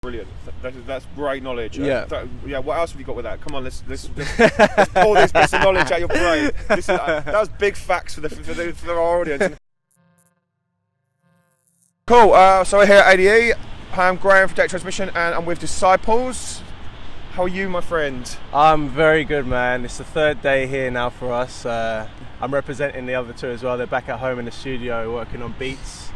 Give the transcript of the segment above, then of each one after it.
Brilliant. That's great knowledge. Yeah. What else have you got with that? Come on, let's pull this piece of knowledge out your brain. That was big facts for our audience. Cool. So we're here at ADE. I'm Grahame from Data Transmission, and I'm with Disciples. How are you, my friend? I'm very good, man. It's the third day here now for us. I'm representing the other two as well. They're back at home in the studio working on beats.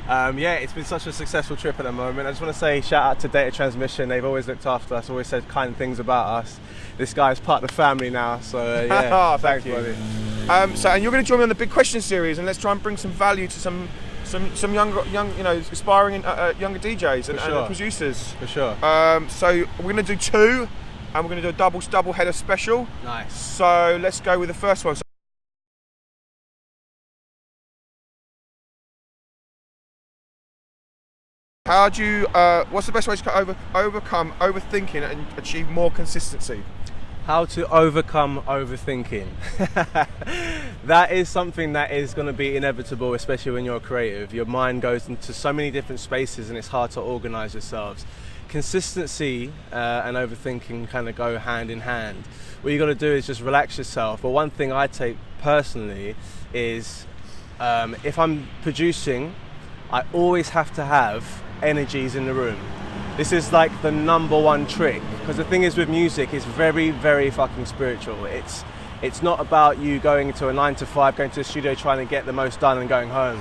Yeah, it's been such a successful trip at the moment. I just want to say shout out to Data Transmission. They've always looked after us, always said kind things about us. This guy's part of the family now, so yeah. Thanks, buddy. And you're going to join me on the Big Question series, and let's try and bring some value to some young, aspiring younger DJs and producers. For sure. So we're going to do two, and we're going to do a double header special. Nice. So let's go with the first one. How do you? What's the best way to overcome overthinking and achieve more consistency? How to overcome overthinking. That is something that is going to be inevitable, especially when you're creative. Your mind goes into so many different spaces and it's hard to organize yourselves. Consistency and overthinking kind of go hand in hand. What you got to do is just relax yourself. But one thing I take personally is if I'm producing, I always have to have energies in the room. This is like the number one trick, because the thing is with music, it's very, very fucking spiritual. It's not about you going to a 9 to 5, going to the studio trying to get the most done and going home.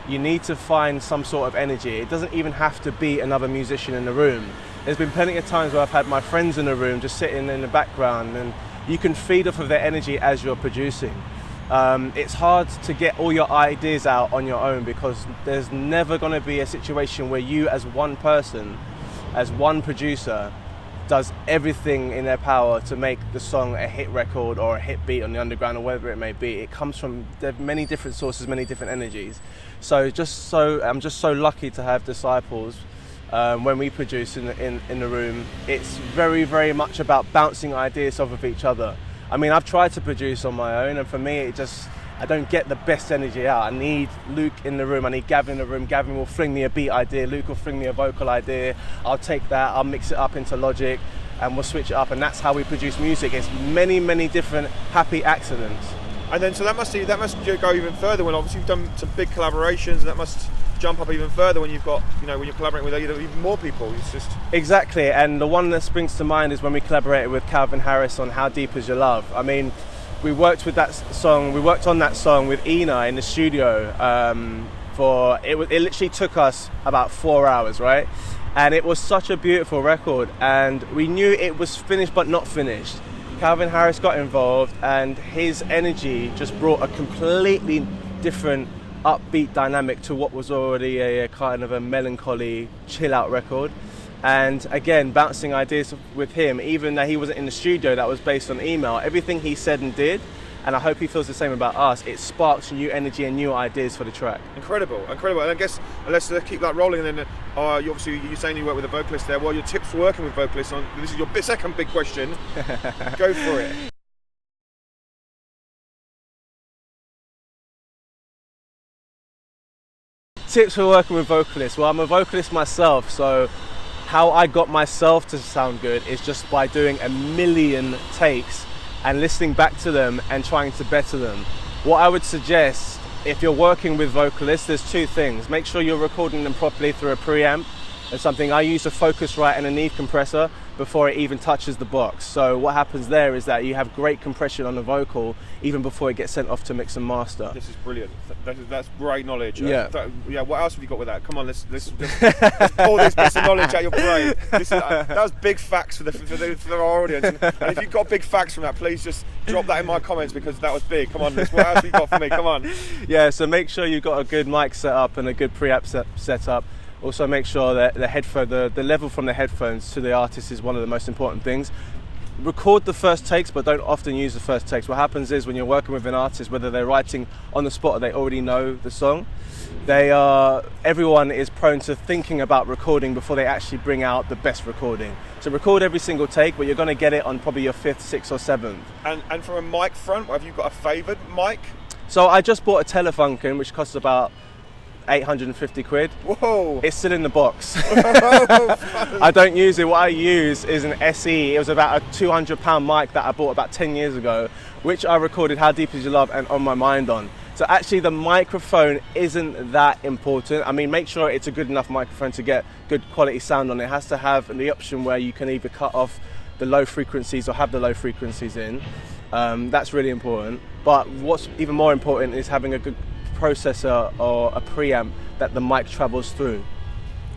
You need to find some sort of energy. It doesn't even have to be another musician in the room. There's been plenty of times where I've had my friends in the room just sitting in the background, and you can feed off of their energy as you're producing. It's hard to get all your ideas out on your own, because there's never going to be a situation where you as one person, as one producer, does everything in their power to make the song a hit record or a hit beat on the underground or whatever it may be. It comes from many different sources, many different energies. I'm just so lucky to have Disciples. When we produce in the room, it's very, very much about bouncing ideas off of each other. I mean, I've tried to produce on my own, and for me, I don't get the best energy out. I need Luke in the room, I need Gavin in the room. Gavin will fling me a beat idea, Luke will fling me a vocal idea. I'll take that, I'll mix it up into Logic, and we'll switch it up, and that's how we produce music. It's many, many different happy accidents. And then, so that must go even further when obviously you've done some big collaborations, and that must jump up even further when you've got, when you're collaborating with even more people. It's just exactly. And the one that springs to mind is when we collaborated with Calvin Harris on How Deep Is Your Love. I mean, we worked on that song with Ina in the studio it literally took us about 4 hours, right? And it was such a beautiful record, and we knew it was finished but not finished. Calvin Harris got involved, and his energy just brought a completely different upbeat dynamic to what was already a kind of a melancholy chill out record. And again, bouncing ideas with him, even though he wasn't in the studio, that was based on email. Everything he said and did, and I hope he feels the same about us, it sparks new energy and new ideas for the track. Incredible. And I guess let's keep that rolling. And then you're saying you work with a vocalist there. Well, your tips for working with vocalists on this is your second big question. Go for it. Tips for working with vocalists. Well, I'm a vocalist myself, so how I got myself to sound good is just by doing a million takes and listening back to them and trying to better them. What I would suggest, if you're working with vocalists, there's two things. Make sure you're recording them properly through a preamp. It's something I use a Focusrite and a Neve compressor before it even touches the box. So what happens there is that you have great compression on the vocal even before it gets sent off to mix and master. This is brilliant. That's great knowledge. Yeah. What else have you got with that? Come on, let's pull this piece of knowledge out your brain. That was big facts for our audience. And if you've got big facts from that, please just drop that in my comments, because that was big. Come on, what else have you got for me? Come on. Yeah. So make sure you've got a good mic set up and a good preamp set up. Also make sure that the level from the headphones to the artist is one of the most important things. Record the first takes, but don't often use the first takes. What happens is when you're working with an artist, whether they're writing on the spot or they already know the song, everyone is prone to thinking about recording before they actually bring out the best recording. So record every single take, but you're going to get it on probably your 5th, 6th or 7th. And from a mic front, have you got a favoured mic? So I just bought a Telefunken, which costs about 850 quid. Whoa! It's still in the box. I don't use it. What I use is an SE. It was about a £200 mic that I bought about 10 years ago, which I recorded How Deep Is Your Love and On My Mind on. So actually the microphone isn't that important. I mean, make sure it's a good enough microphone to get good quality sound on it. It has to have the option where you can either cut off the low frequencies or have the low frequencies in. That's really important. But what's even more important is having a good processor or a preamp that the mic travels through.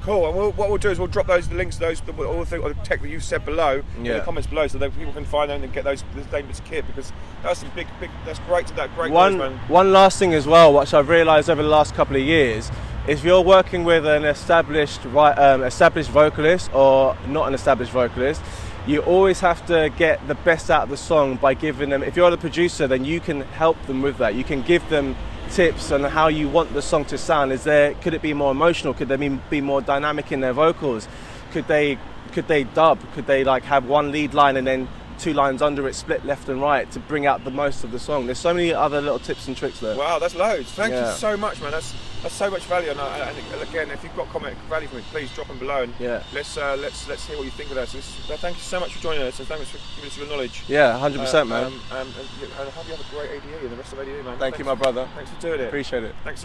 Cool. And what we'll do is we'll drop those links, all the tech that you said below in the comments below, so that people can find them and get this dangerous kit, because that's some big. That's great. Great one, noise, man. One last thing as well, which I've realised over the last couple of years, is if you're working with an established vocalist or not an established vocalist, you always have to get the best out of the song by giving them. If you're the producer, then you can help them with that. You can give them tips on how you want the song to sound. Could it be more emotional? Could they be more dynamic in their vocals? Could they dub? Could they like have one lead line and then 2 lines under it split left and right to bring out the most of the song? There's so many other little tips and tricks there. Wow, that's loads. Thank you so much, man. That's so much value. And again, if you've got comment value for me, please drop them below and let's hear what you think of that. So thank you so much for joining us, and thanks for giving us your knowledge. Yeah, 100%, man. And I hope you have a great ADE and the rest of ADE, man. Thank you, my brother. Thanks for doing it. Appreciate it. Thanks.